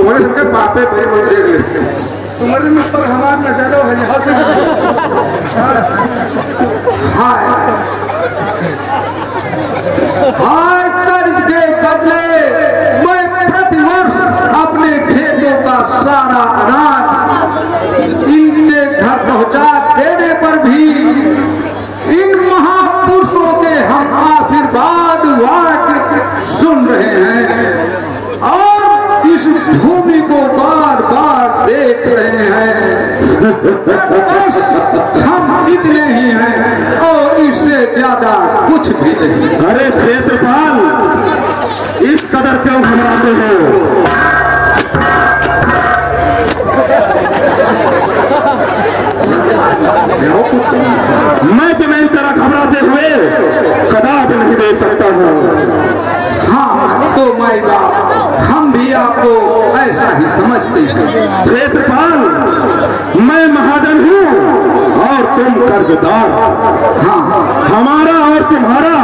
तुम्हारे सबके पापे पर लोग देख लेते हैं। तुम्हारे मुझ पर हमार नजरों है यहाँ से। हाय हाय कर्ज के बदले मैं प्रतिवर्ष अपने खेतों का सारा अनाज इनके घर पहुंचा देने पर भी इन महापुरुषों के हम आशीर्वाद वाक्य सुन रहे हैं और इस भूमि को बार बार देख रहे हैं। बस हम इतने ही हैं और इससे ज्यादा कुछ भी नहीं। अरे क्षेत्रपाल, इस कदर क्यों घबराते हो? मैं तुम्हें इस तरह घबराते हुए कदापि नहीं देख सकता हूँ। हाँ तो माई बाप, हम भी आपको ऐसा ही समझते हैं। क्षेत्रपाल, मैं महाजन हूँ और तुम कर्जदार। हाँ हमारा और तुम्हारा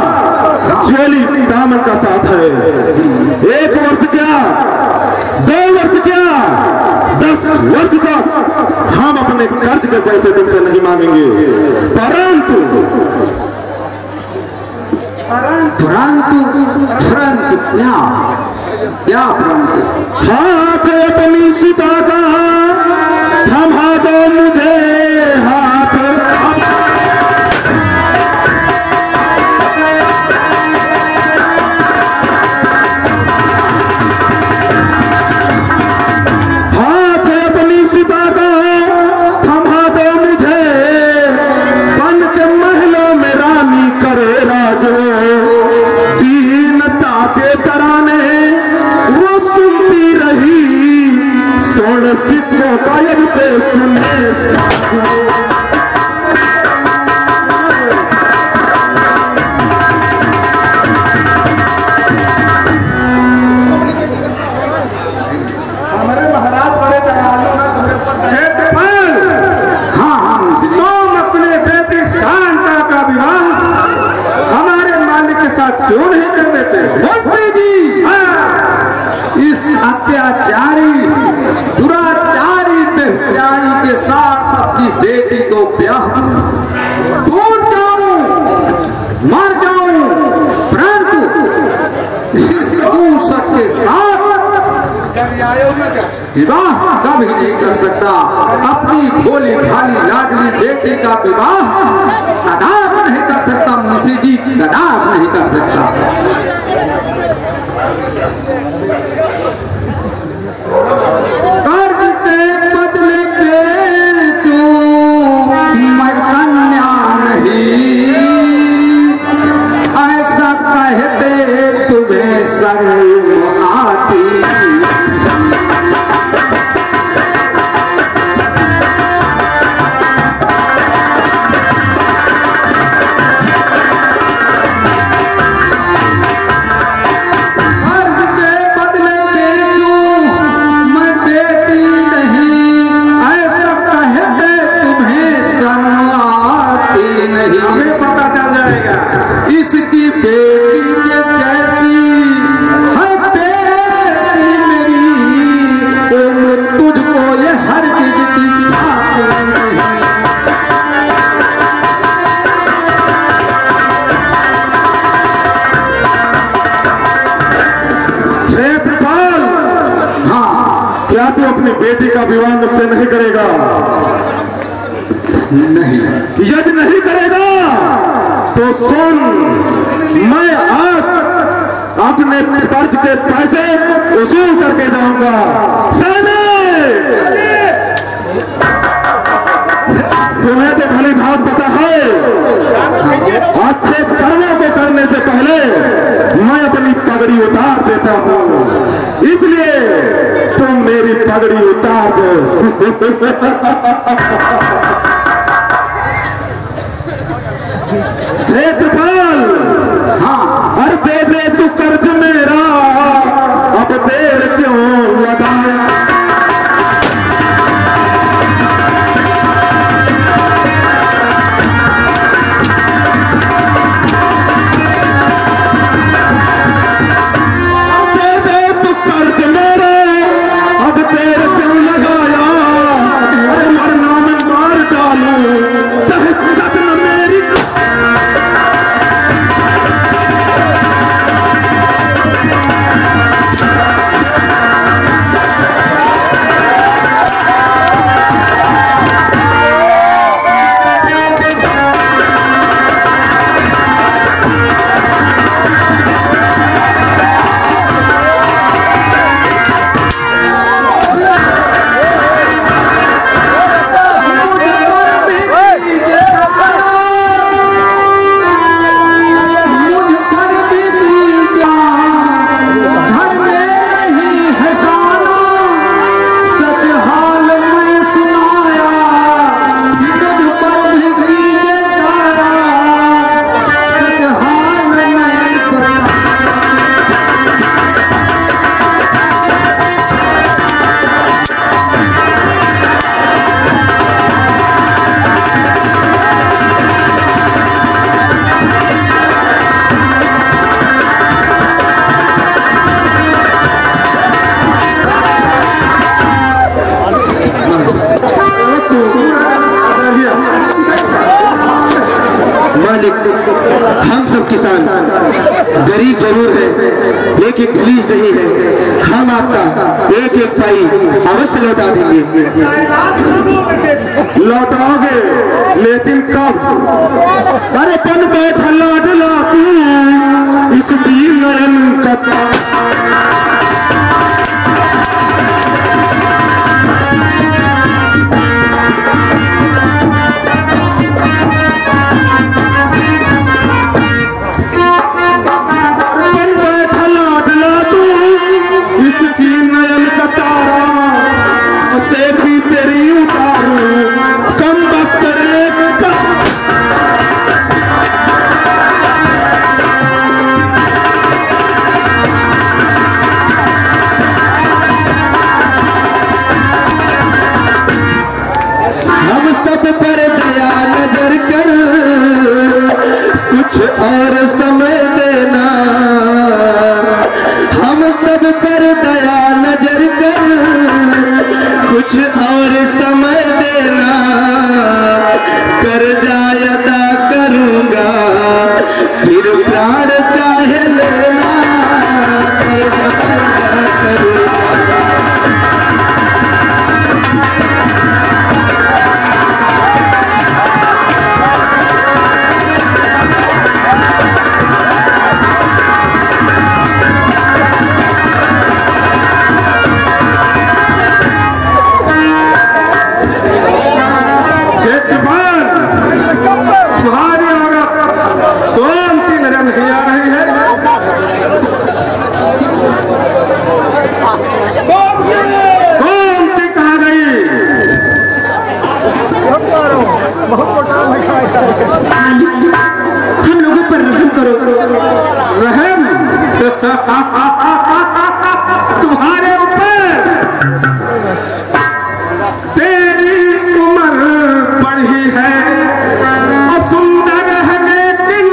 चोली दामन का साथ है। 1 वर्ष क्या, 2 वर्ष क्या, 10 वर्ष तक हम अपने कर्ज के पैसे तुमसे नहीं मांगेंगे। परंतु क्या क्या हाथ अपनी सीता का थमा दो मुझे हाथ। हाथ अपनी सीता का थमा दो मुझे, बन के महलों में रानी करे राज। दीनता के तराने वो सुनती रही, सोने सिक्कों का यद से सुने साधु। हमारे महाराज बड़े दयालु हैं तुम्हें पर। क्षेत्रपाल, हाँ तुम अपने बेटी शांता का विवाह हमारे मालिक के साथ क्यों नहीं कर देते? मुंशी जी, इस अत्याचारी दुराचारी बेचारी के साथ अपनी बेटी को ब्याह दूं, टूट जाऊं, मर जाऊं, परंतु इस मूसक के साथ विवाह कभी नहीं कर सकता। अपनी भोली भाली लाडली बेटी का विवाह कदापि नहीं कर सकता मुंशी जी, कदापि नहीं कर सकता। कर्ज के बदले बेचूं मैं कन्या नहीं, ऐसा कहते तुम्हें शर्म आती। इसकी बेटी के जैसी है बेटी मेरी, उम्र तुझको ये हर चीज दिखाती नहीं। क्षेत्रपाल, हाँ क्या तू अपनी बेटी का विवाह मुझसे नहीं करेगा? नहीं। यदि नहीं करेगा तो सुन, मैं आज अपने कर्ज के पैसे वसूल करके जाऊंगा। तुम्हें तो भली भात पता है, अच्छे कर्मों को करने से पहले मैं अपनी पगड़ी उतार देता हूँ, इसलिए तुम मेरी पगड़ी उतार दो। क्षेत्रपाल, हाँ हर दे दे तू कर्ज मेरा, अब देर क्यों लगाया? दे दे तू कर्ज मेरा, अब मालिक, हम सब किसान गरीब जरूर है लेकिन दलीज नहीं है। हम आपका एक एक पाई अवश्य लौटा देंगे। लौटाओगे लेकिन कब? अरे पन बैठा लाडला तू इसकी नयन कथा। और समय देना, हम सब पर दया नजर कर कुछ और समय देना। कर्जा अदा करूंगा फिर प्राण चाहे लेना, कर्जा अदा करूंगा। हम लोगों पर रहम करो। रहम तुम्हारे ऊपर? तेरी उम्र बढ़ी है और सुंदर है लेकिन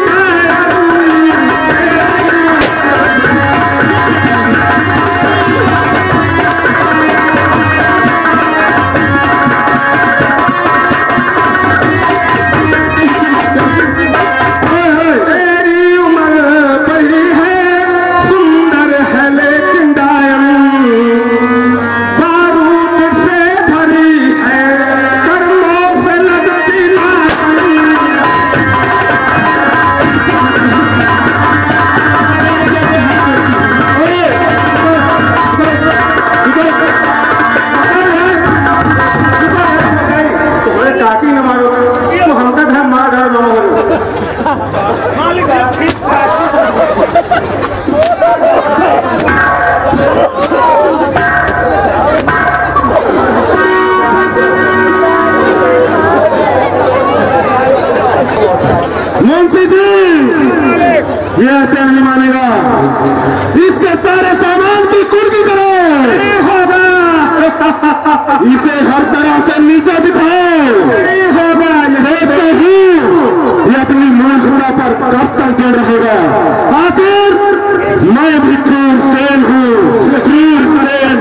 मुंशी जी ये ऐसे नहीं मानेगा। इसके सारे सामान की कुर्की करो। होगा इसे हर तरह से नीचा दिखाओ। होगा ये अपनी मूर्खता पर कब तक जड़ रहेगा? आखिर मैं भी क्रूर सेन हूँ, क्रूर सेन।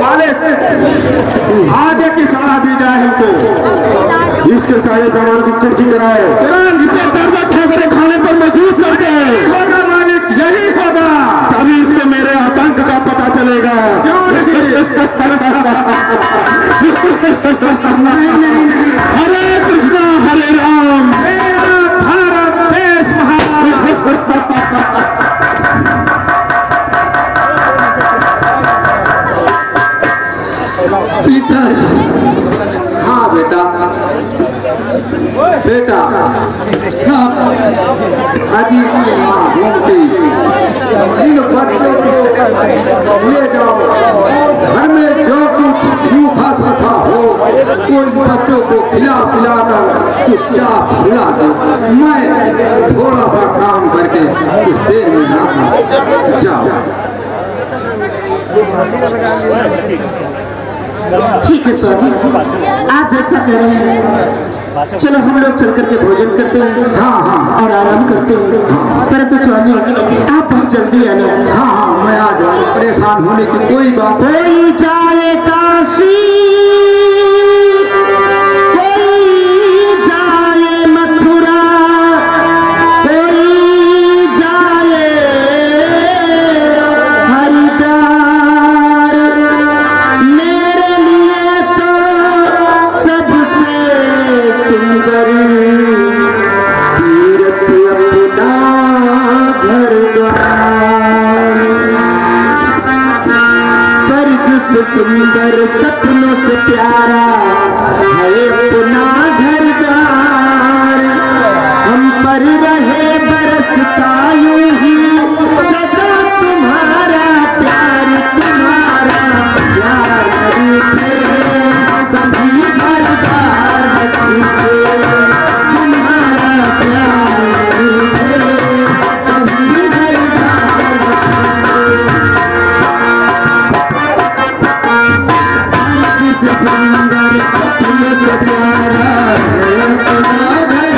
मालिक, आगे की सलाह दी जाए हमको। इसके सारे सामान की कुर्की कराओ। तुरंत इसे दर्द ठोकरे खाने पर मजबूत कर दे। होगा मालिक, यही होगा। तभी इसको मेरे आतंक का पता चलेगा। क्यों नहीं? नहीं। हरे कृष्णा हरे राम। मेरा भारत देश महान। पिताजी। हाँ बेटा, बेटा हाँ अभी घूमती इन बच्चों को ले जाओ। घर में जो कुछ सूखा सूखा हो उन बच्चों को खिला पिला कर चुपचाप सुला दो। मैं थोड़ा सा काम करके कुछ देर में आता। जाओ। ठीक है स्वामी, आप जैसा कह रहे हैं चलो हम लोग चल करके भोजन करते हैं। हाँ हाँ और आराम करते हैं। परंतु स्वामी आप बहुत जल्दी आना। हाँ हाँ मैं आ जाऊँ, परेशान होने की कोई बात नहीं। कोई जाए काशी, कोई जाए मथुरा, कोई जाए हरिद्वार, मेरे लिए तो सबसे सुंदर तीर्थ अपना घर द्वार। स्वर्ग से सुंदर सपनों से प्यारा है अपना घर द्वार। हम पर रहे बरसता यूं ही सदा तुम्हारा प्यार, तुम्हारा प्यार रूठे कभी घर द्वार न छूटे, तुम्हारा प्यार रूठे कभी घर द्वार न छूटे। सुंदर अपने से प्यारा है अपना घर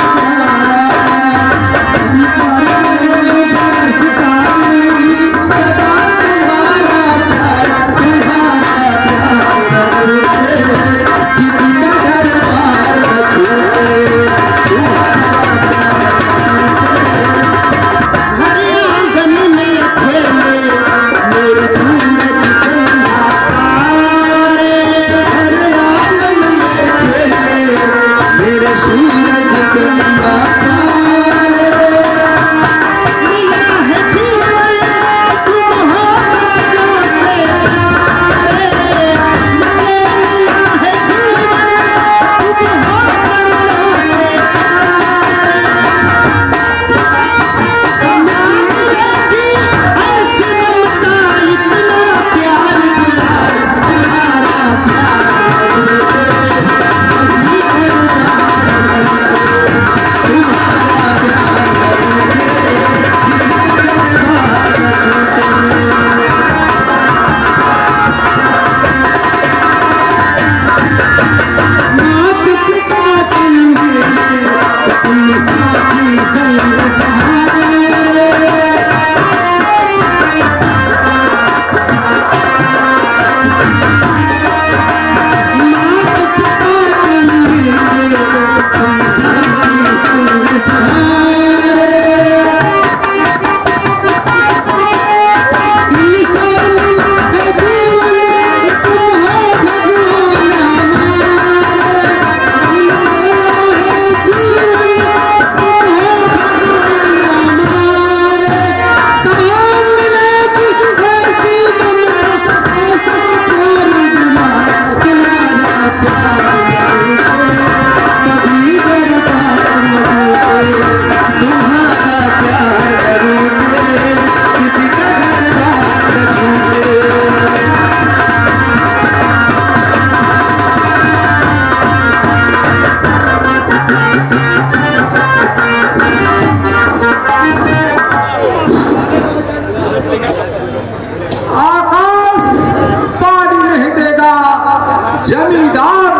जमींदार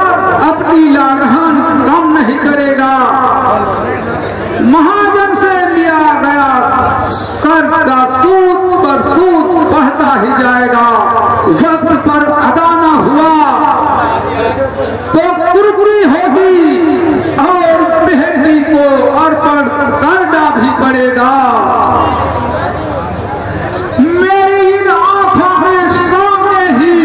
अपनी लागहान कम नहीं करेगा। महाजन से लिया गया कर का सूद पर सूद बढ़ता ही जाएगा। वक्त पर अदा न हुआ तो कुर्की होगी और बेटी को अर्पण करना भी पड़ेगा। मेरी इन आंखों के सामने ही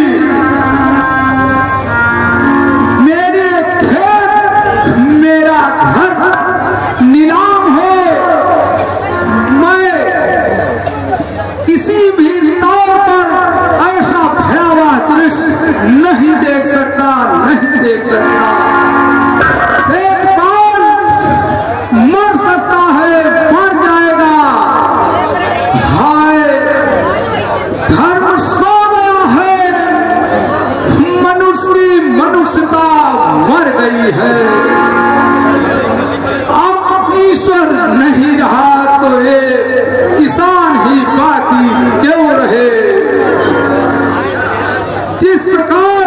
मेरे खेत मेरा घर नीलाम हो, मैं किसी भी तौर पर ऐसा भयावह दृश्य नहीं देख सकता, नहीं देख सकता। खेतपाल मर सकता है, मर जाएगा। हाय धर्म सो गया है, मनुष्य की मनुष्यता मर गई है। अब ईश्वर नहीं रहा तो ये किसान ही बाकी क्यों रहे। जिस प्रकार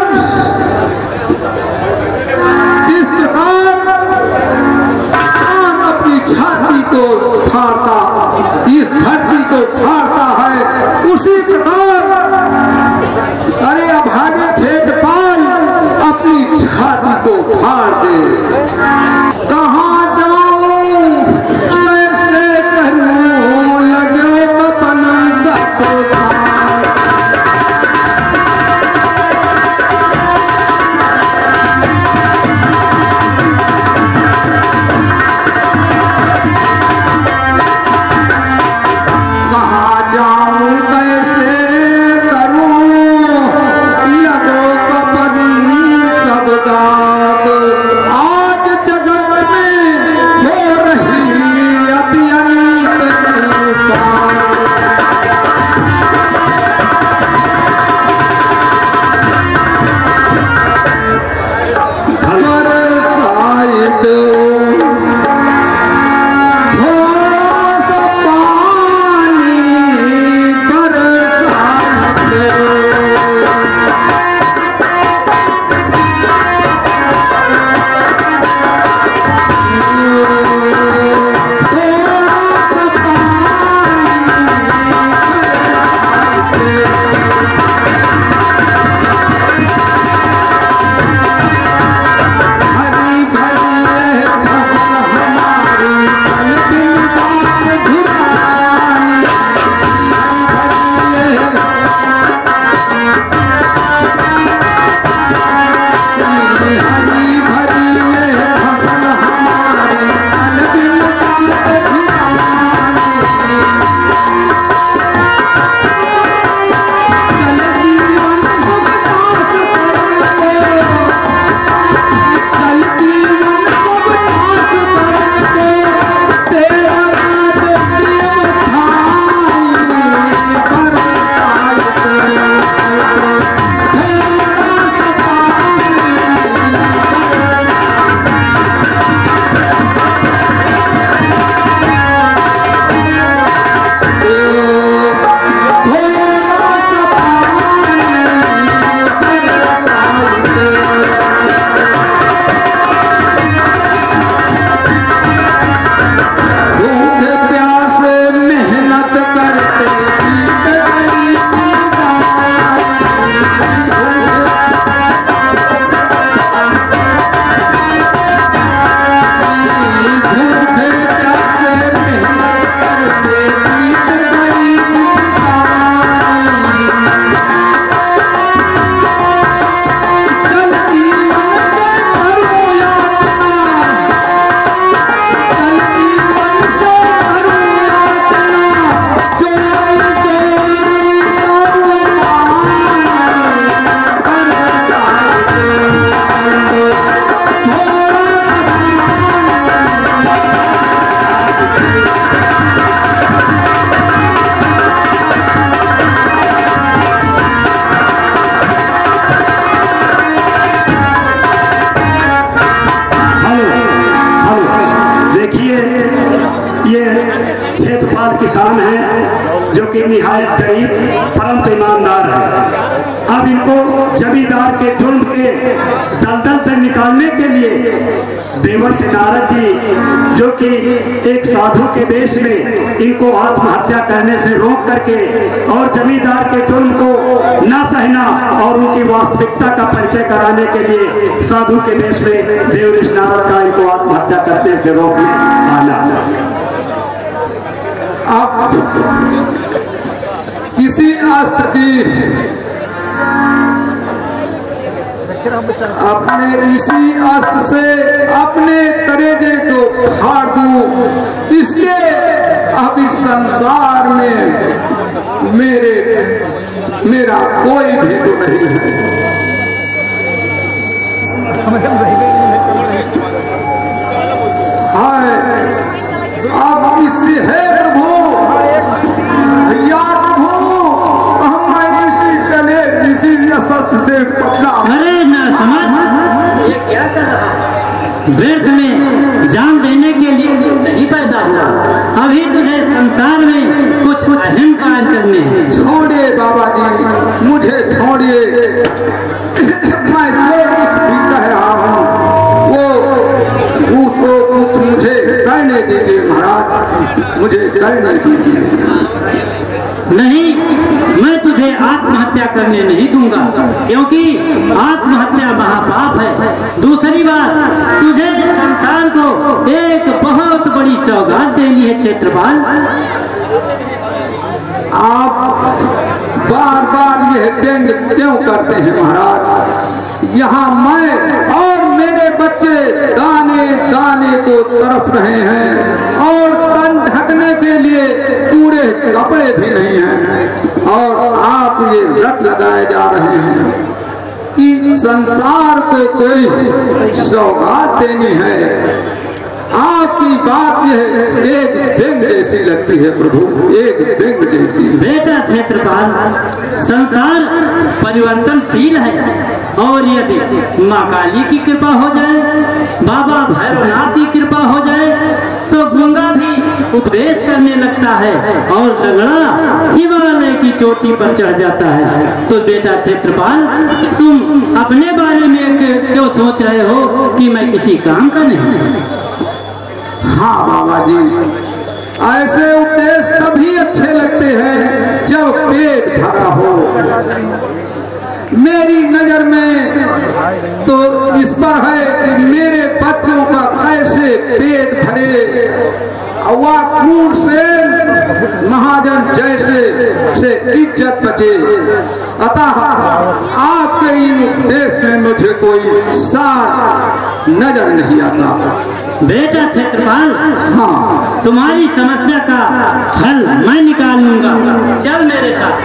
जो कि निहायत गरीब परंतु ईमानदार है। अब इनको जमींदार के जुल्म के दलदल से निकालने के लिए देवर्षि नारद जी, जो कि एक साधु के वेश में इनको आत्महत्या करने से रोक करके और जमींदार के जुल्म को ना सहना और उनकी वास्तविकता का परिचय कराने के लिए साधु के वेश में देवर्षि नारद का इनको आत्महत्या करने से रोकने आना। अब किसी अस्त्र की अपने इसी अस्त्र से अपने कलेजे को फाड़ दूं, इसलिए अब इस संसार में मेरा कोई भी तो नहीं है। हाय, अब इससे है प्रभु, या प्रभु, हम इसी शस्त्र से पकड़ा। अरे ना समझ, ये क्या कर रहा है? व्यर्थ में जान देने के लिए नहीं पैदा हुआ, अभी तुझे संसार में कुछ अहम कार्य करने हैं। छोड़िए बाबा जी, मुझे छोड़िए, मैं जो कुछ भी कह रहा हूँ वो कुछ मुझे करने दीजिए महाराज, मुझे करने दीजिए। नहीं, मैं तुझे आत्महत्या करने नहीं दूंगा, क्योंकि आत्महत्या महापाप है। दूसरी बात, तुझे संसार को एक बहुत बड़ी सौगात देनी है क्षेत्रपाल। आप बार बार यह व्यंग क्यों करते हैं महाराज? यहाँ मैं और मेरे बच्चे दाने दाने को तरस रहे हैं और तन ढकने के लिए पूरे कपड़े भी नहीं हैं, और आप ये रट लगाए जा रहे हैं कि संसार को कोई सौगात देनी है। आपकी बात यह एक व्यंग जैसी लगती है प्रभु, एक व्यंग जैसी। बेटा क्षेत्रपाल, संसार परिवर्तनशील है, और यदि माँ काली की कृपा हो जाए, बाबा भैरवनाथ की कृपा हो जाए, तो गूंगा भी उपदेश करने लगता है और लंगड़ा हिमालय की चोटी पर चढ़ जाता है। तो बेटा क्षेत्रपाल, तुम अपने बारे में क्यों सोच रहे हो कि मैं किसी काम का नहीं? हाँ बाबा जी, ऐसे उपदेश तभी अच्छे लगते हैं जब पेट भरा हो। मेरी नजर में तो इस पर है कि मेरे बच्चों का कैसे पेट भरे, वाकूर से महाजन जैसे से इज्जत बचे। अतः आपके इन उपदेश में मुझे कोई सार नजर नहीं आता। बेटा क्षेत्रपाल, हाँ, तुम्हारी समस्या का हल मैं निकाल लूंगा, चल मेरे साथ।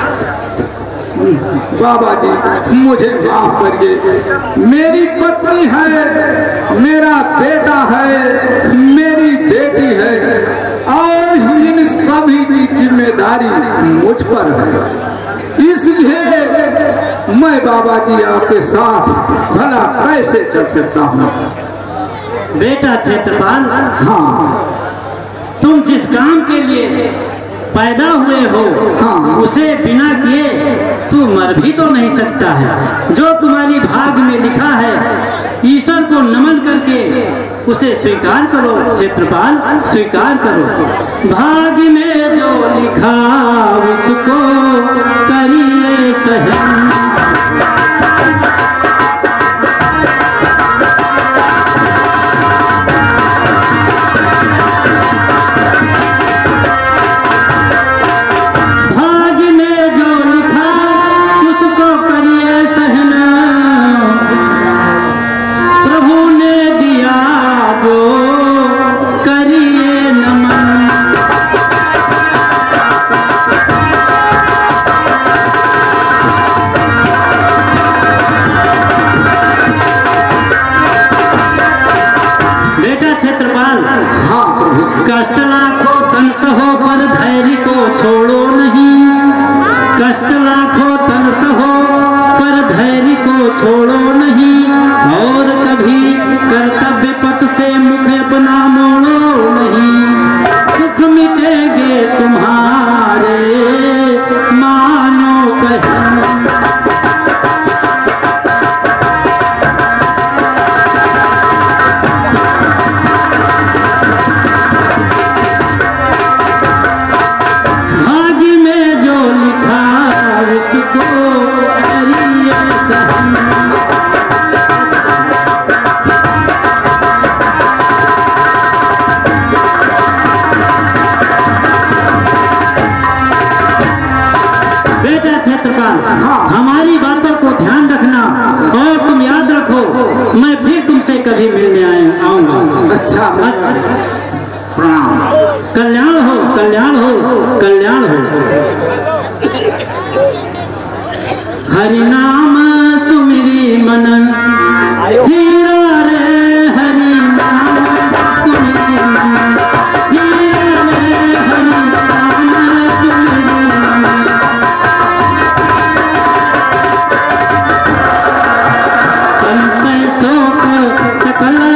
बाबा जी मुझे माफ करिए, मेरी पत्नी है, मेरा बेटा है, मेरी बेटी है, और इन सभी की जिम्मेदारी मुझ पर है। इसलिए मैं बाबा जी आपके साथ भला कैसे चल सकता हूँ? बेटा क्षेत्रपाल, हाँ, तुम जिस काम के लिए पैदा हुए हो, हाँ, उसे बिना किए तू मर भी तो नहीं सकता है। जो तुम्हारी भाग में लिखा है, ईश्वर को नमन करके उसे स्वीकार करो क्षेत्रपाल, स्वीकार करो। भाग में जो लिखा उसको करिए सहन। कष्ट लाखों तन सहो पर धैर्य को छोड़ो नहीं, कष्ट लाखों तन सहो पर धैर्य को छोड़ो नहीं, और कभी कर्तव्य पथ से मुख अपना मोड़ो नहीं। दुख मिटेंगे तुम्हारे कभी मिलने आऊंगा। अच्छा प्रणाम। कल्याण हो, कल्याण हो, कल्याण हो। हरि नाम सुमिरी मन हीरा रे, हरि नाम सुमिरी मन हीरा रे, हरि नाम सुमिरी मन। संत शोक सकल